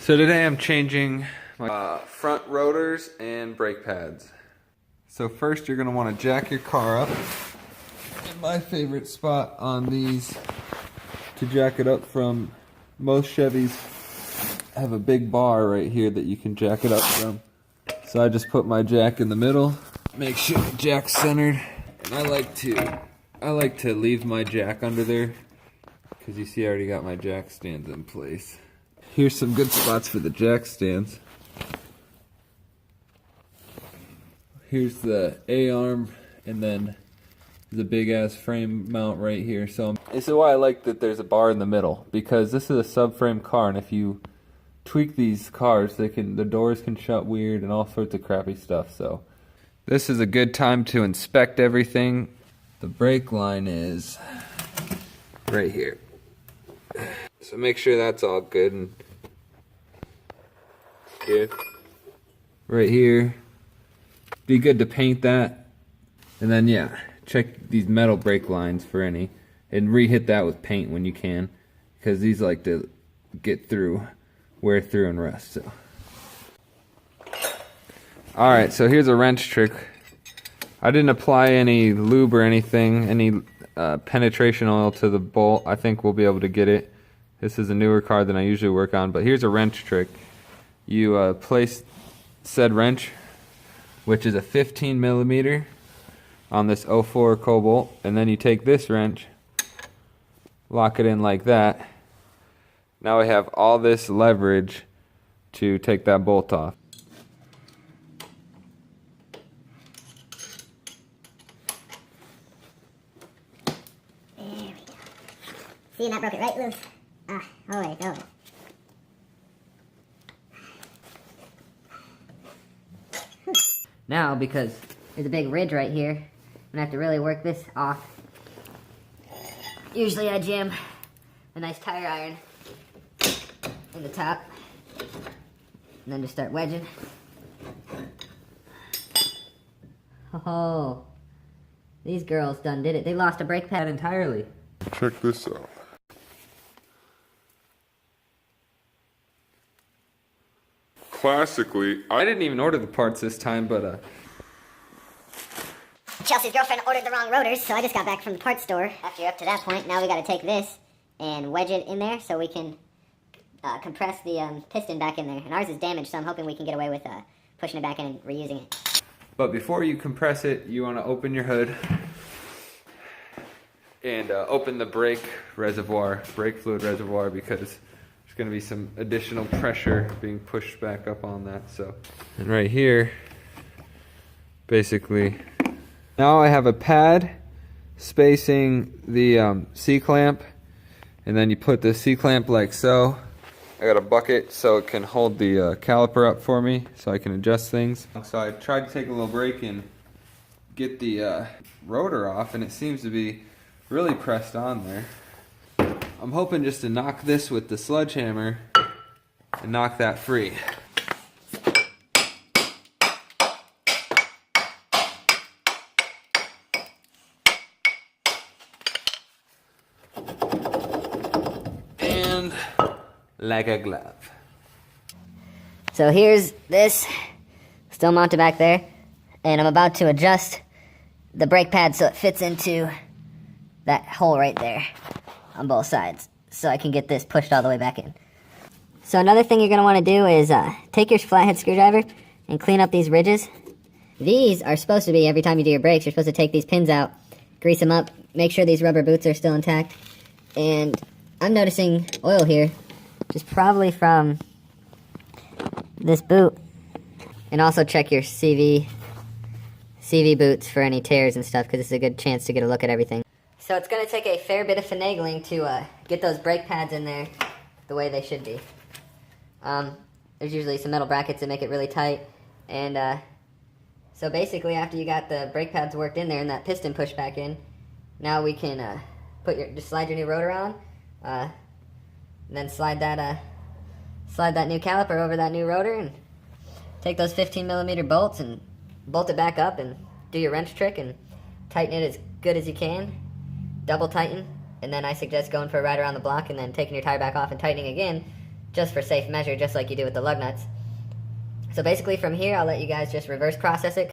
So today I'm changing my front rotors and brake pads. So first you're going to want to jack your car up. And my favorite spot on these to jack it up from, most Chevys have a big bar right here that you can jack it up from. So I just put my jack in the middle, make sure the jack's centered, and I like to leave my jack under there because you see I already got my jack stands in place. Here's some good spots for the jack stands. Here's the A-arm, and then the big ass frame mount right here. So this is why I like that there's a bar in the middle, because this is a subframe car, and if you tweak these cars, the doors can shut weird and all sorts of crappy stuff. So this is a good time to inspect everything. The brake line is right here, so make sure that's all good and good. Right here, be good to paint that, and then yeah, check these metal brake lines for any, and re-hit that with paint when you can, because these like to get through, wear through and rust. So alright, so here's a wrench trick. I didn't apply any lube or anything, any penetration oil to the bolt. I think we'll be able to get it. This is a newer car than I usually work on, but here's a wrench trick. You place said wrench, which is a 15 millimeter on this 04 Cobalt, and then you take this wrench, lock it in like that. Now we have all this leverage to take that bolt off. There we go. See, and that broke it right loose. Always. Now, because there's a big ridge right here, I'm gonna have to really work this off. Usually I jam a nice tire iron in the top, and then just start wedging. Oh, these girls done did it. They lost a brake pad entirely. Check this out. Classically, I didn't even order the parts this time, but Chelsea's girlfriend ordered the wrong rotors, so I just got back from the parts store. After you're up to that point, now we gotta take this and wedge it in there so we can compress the piston back in there. And ours is damaged, so I'm hoping we can get away with pushing it back in and reusing it. But before you compress it, you want to open your hood and open the brake fluid reservoir, because there's going to be some additional pressure being pushed back up on that. So, and right here, basically, now I have a pad spacing the C-clamp, and then you put the C-clamp like so. I got a bucket so it can hold the caliper up for me so I can adjust things. So I tried to take a little break and get the rotor off, and it seems to be really pressed on there. I'm hoping just to knock this with the sledgehammer and knock that free. And like a glove. So here's this, still mounted back there, and I'm about to adjust the brake pad so it fits into that hole right there on both sides, so I can get this pushed all the way back in. So another thing you're going to want to do is take your flathead screwdriver and clean up these ridges. These are supposed to be, every time you do your brakes, you're supposed to take these pins out, grease them up, make sure these rubber boots are still intact, and I'm noticing oil here, which is probably from this boot. And also check your CV boots for any tears and stuff, because this is a good chance to get a look at everything. So it's going to take a fair bit of finagling to get those brake pads in there the way they should be. There's usually some metal brackets that make it really tight, and so basically after you got the brake pads worked in there and that piston pushed back in, now we can just slide your new rotor on, and then slide that new caliper over that new rotor, and take those 15 millimeter bolts and bolt it back up, and do your wrench trick and tighten it as good as you can. Double tighten, and then I suggest going for a ride around the block and then taking your tire back off and tightening again just for safe measure, just like you do with the lug nuts. So basically from here, I'll let you guys just reverse process it.